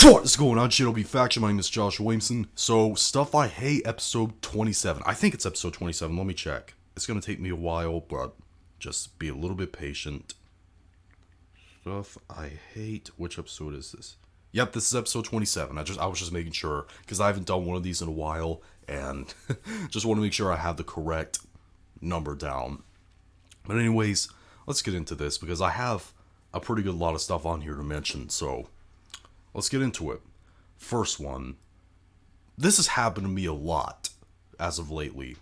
What is going on, Shinobi Faction? My name is Josh Williamson. So, Stuff I Hate, episode 27. I think it's episode 27. Let me check. It's going to take me a while, but just be a little bit patient. Stuff I Hate. Which episode is this? Yep, this is episode 27. I was just making sure, because I haven't done one of these in a while, and just want to make sure I have the correct number down. But anyways, let's get into this, because I have a pretty good lot of stuff on here to mention, so let's get into it. First one. This has happened to me a lot as of lately.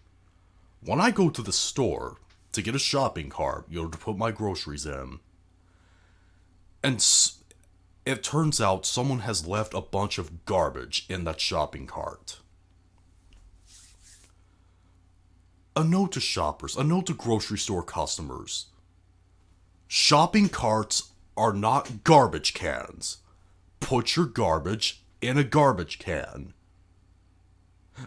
When I go to the store to get a shopping cart, to put my groceries in, and it turns out someone has left a bunch of garbage in that shopping cart. A note to shoppers, a note to grocery store customers. Shopping carts are not garbage cans. Put your garbage in a garbage can.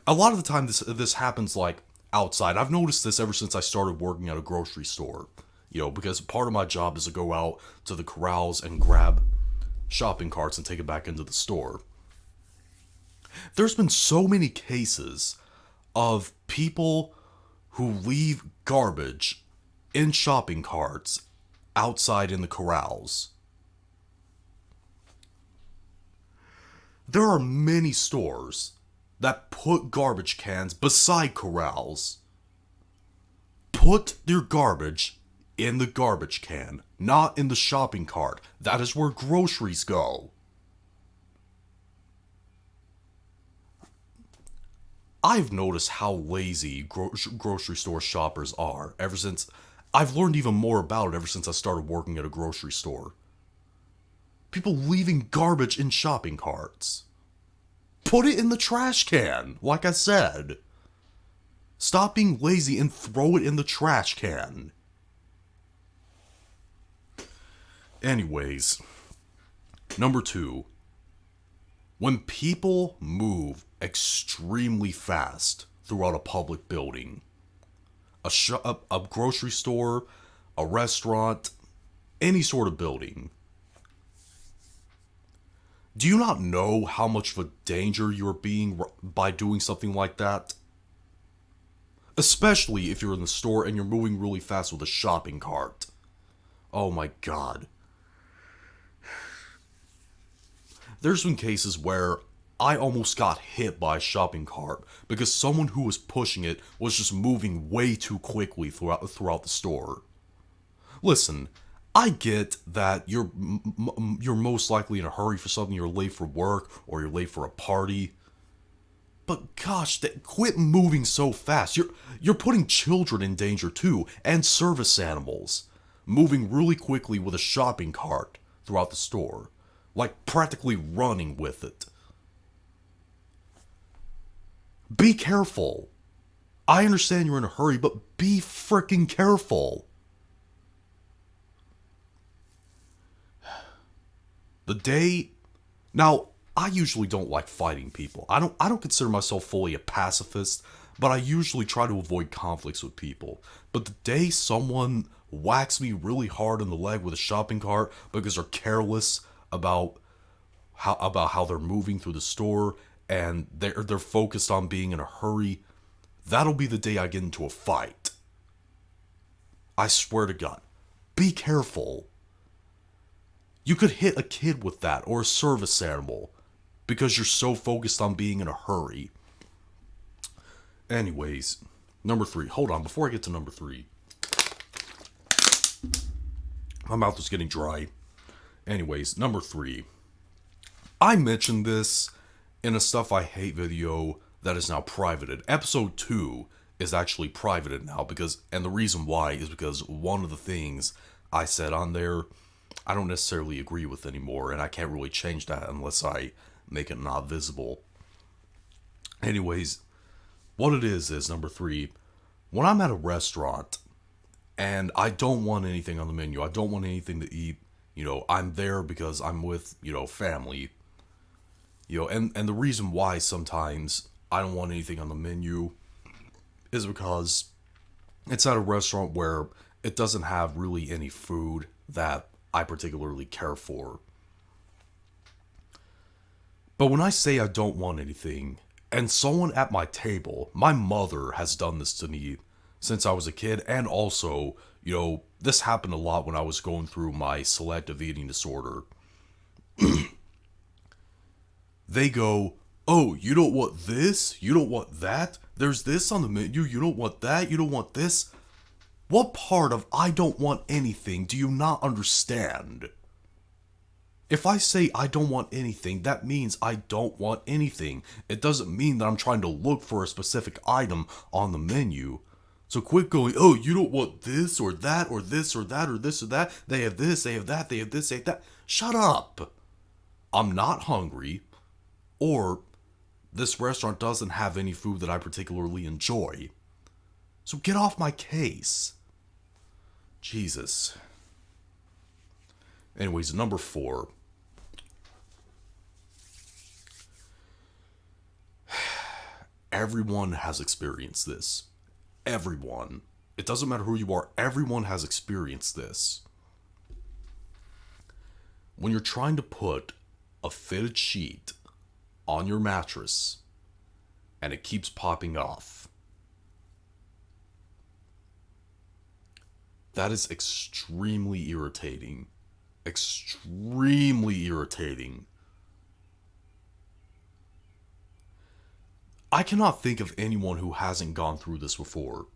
A lot of the time this happens like outside. I've noticed this ever since I started working at a grocery store. Because part of my job is to go out to the corrals and grab shopping carts and take it back into the store. There's been so many cases of people who leave garbage in shopping carts outside in the corrals. There are many stores that put garbage cans beside corrals. Put your garbage in the garbage can, not in the shopping cart. That is where groceries go. I've noticed how lazy grocery store shoppers are ever since. I've learned even more about it ever since I started working at a grocery store. People leaving garbage in shopping carts. Put it in the trash can, like I said. Stop being lazy and throw it in the trash can. Anyways, number 2. When people move extremely fast throughout a public building, a grocery store, a restaurant, any sort of building, do you not know how much of a danger you're being by doing something like that? Especially if you're in the store and you're moving really fast with a shopping cart. Oh my god. There's been cases where I almost got hit by a shopping cart because someone who was pushing it was just moving way too quickly throughout the store. Listen, I get that you're most likely in a hurry for something, you're late for work, or you're late for a party. But gosh, quit moving so fast. You're putting children in danger too, and service animals. Moving really quickly with a shopping cart throughout the store. Like practically running with it. Be careful. I understand you're in a hurry, but be freaking careful. Now, I usually don't like fighting people. I don't consider myself fully a pacifist, but I usually try to avoid conflicts with people. But the day someone whacks me really hard in the leg with a shopping cart because they're careless about how they're moving through the store and they're focused on being in a hurry, that'll be the day I get into a fight. I swear to God, be careful. You could hit a kid with that, or a service animal, because you're so focused on being in a hurry. Anyways, number 3. Hold on, before I get to number 3. My mouth is getting dry. Anyways, number 3. I mentioned this in a Stuff I Hate video that is now privated. Episode 2 is actually privated now and the reason why is because one of the things I said on there I don't necessarily agree with anymore, and I can't really change that unless I make it not visible. Anyways, what it is number 3, when I'm at a restaurant and I don't want anything on the menu, I don't want anything to eat, I'm there because I'm with, family, and the reason why sometimes I don't want anything on the menu is because it's at a restaurant where it doesn't have really any food that I particularly care for. But when I say I don't want anything, and someone at my table, my mother has done this to me since I was a kid, and also, this happened a lot when I was going through my selective eating disorder. They go, oh, you don't want this? You don't want that? There's this on the menu, you don't want that? You don't want this? What part of I don't want anything do you not understand? If I say I don't want anything, that means I don't want anything. It doesn't mean that I'm trying to look for a specific item on the menu. So quit going, oh, you don't want this or that or this or that or this or that. They have this, they have that, they have this, they have that. Shut up. I'm not hungry. Or this restaurant doesn't have any food that I particularly enjoy. So get off my case. Jesus. Anyways, number 4. Everyone has experienced this. Everyone. It doesn't matter who you are, everyone has experienced this. When you're trying to put a fitted sheet on your mattress and it keeps popping off. That is extremely irritating. Extremely irritating. I cannot think of anyone who hasn't gone through this before.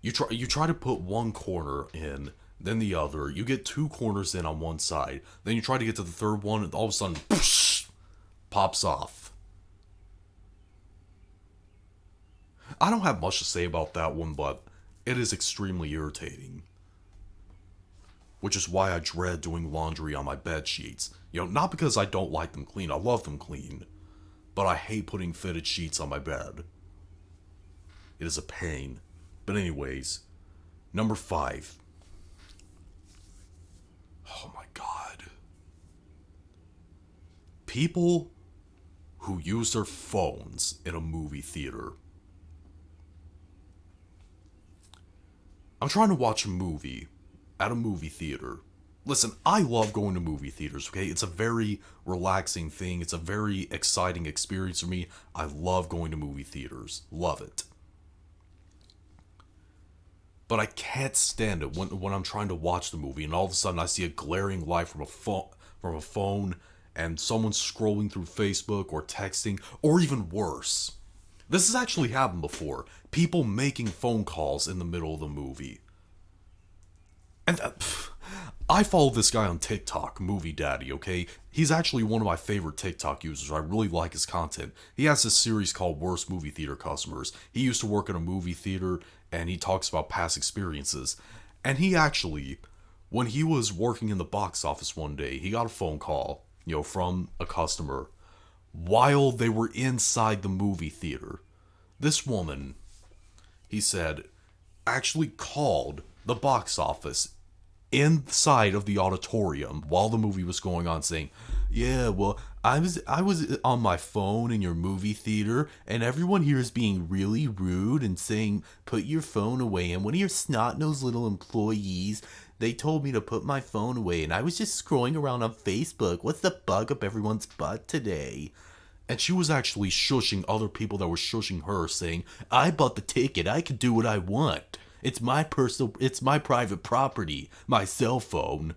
You try to put one corner in, then the other. You get 2 corners in on one side. Then you try to get to the third one, and all of a sudden, poosh, pops off. I don't have much to say about that one, but it is extremely irritating. Which is why I dread doing laundry on my bed sheets. Not because I don't like them clean. I love them clean. But I hate putting fitted sheets on my bed. It is a pain. But anyways, number 5. Oh my god. People who use their phones in a movie theater. I'm trying to watch a movie at a movie theater. Listen, I love going to movie theaters, okay? It's a very relaxing thing. It's a very exciting experience for me. I love going to movie theaters. Love it. But I can't stand it when I'm trying to watch the movie and all of a sudden I see a glaring light from a phone and someone scrolling through Facebook or texting, or even worse. This has actually happened before. People making phone calls in the middle of the movie. And I follow this guy on TikTok, Movie Daddy, okay? He's actually one of my favorite TikTok users. I really like his content. He has this series called Worst Movie Theater Customers. He used to work in a movie theater, and he talks about past experiences. And he actually, when he was working in the box office one day, he got a phone call, from a customer while they were inside the movie theater. This woman, he said, actually called the box office inside of the auditorium while the movie was going on, saying, yeah, well, I was on my phone in your movie theater, and everyone here is being really rude and saying, put your phone away, and one of your snot-nosed little employees, they told me to put my phone away, and I was just scrolling around on Facebook. What's the bug up everyone's butt today? And she was actually shushing other people that were shushing her, saying, I bought the ticket, I can do what I want. It's my private property, my cell phone.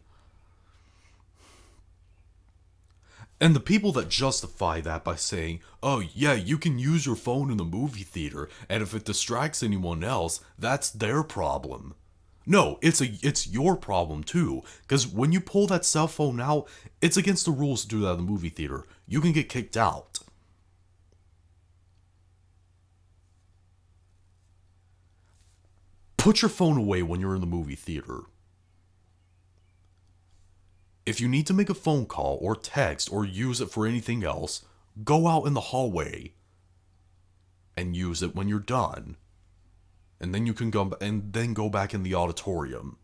And the people that justify that by saying, oh yeah, you can use your phone in the movie theater, and if it distracts anyone else, that's their problem. No, it's your problem too, because when you pull that cell phone out, it's against the rules to do that in the movie theater. You can get kicked out. Put your phone away when you're in the movie theater. If you need to make a phone call or text or use it for anything else, go out in the hallway and use it when you're done. And then you can go back in the auditorium.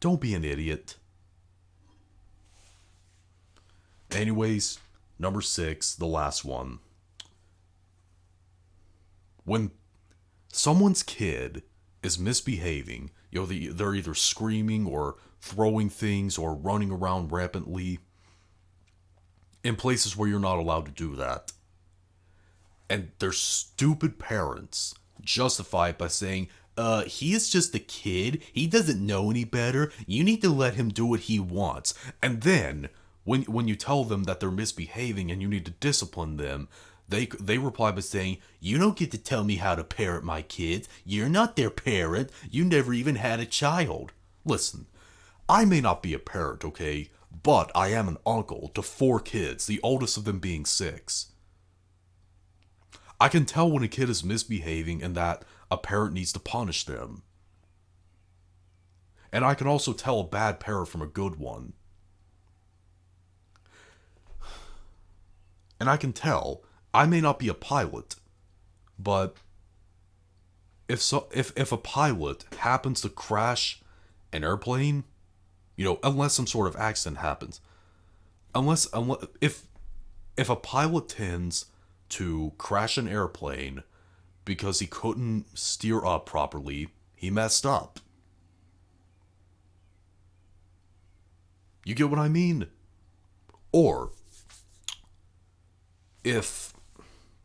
Don't be an idiot. Anyways, number 6, the last one. When someone's kid is misbehaving, they're either screaming or throwing things or running around rampantly in places where you're not allowed to do that. And their stupid parents justify it by saying, he is just a kid. He doesn't know any better. You need to let him do what he wants. And then, when you tell them that they're misbehaving and you need to discipline them, they reply by saying, you don't get to tell me how to parent my kids. You're not their parent. You never even had a child. Listen, I may not be a parent, okay? But I am an uncle to 4 kids, the oldest of them being 6. I can tell when a kid is misbehaving and that a parent needs to punish them. And I can also tell a bad parent from a good one. And I can tell, I may not be a pilot, but if a pilot happens to crash an airplane, unless some sort of accident happens, if a pilot tends to crash an airplane because he couldn't steer up properly, he messed up. You get what I mean? Or if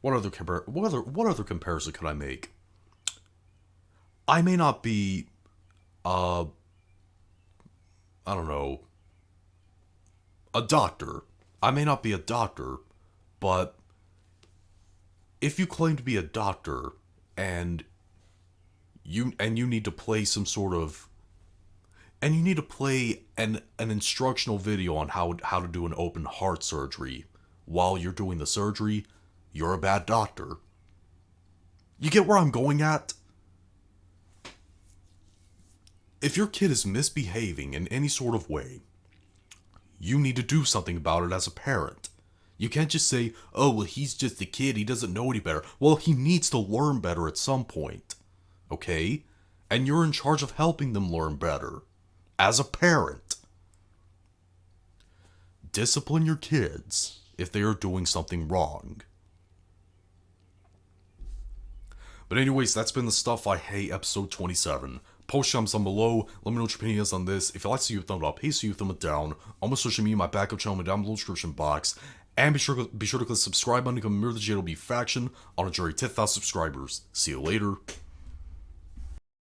what other comparison could I make? I may not be I don't know, a doctor. I may not be a doctor, but if you claim to be a doctor and you need to play some sort of and you need to play an instructional video on how to do an open heart surgery while you're doing the surgery, you're a bad doctor. You get where I'm going at? If your kid is misbehaving in any sort of way, you need to do something about it as a parent. You can't just say, oh, well, he's just a kid, he doesn't know any better. Well, he needs to learn better at some point. Okay? And you're in charge of helping them learn better. As a parent. Discipline your kids if they are doing something wrong. But anyways, that's been the Stuff I Hate episode 27. Post comments down below, let me know what your opinion is on this. If you'd like to see a thumb up, hey, see you thumb it down. On my social media, my backup channel, down below in the description box. And be sure to click the subscribe button to become a member of the JLB faction on a journey to 10,000 subscribers. See you later.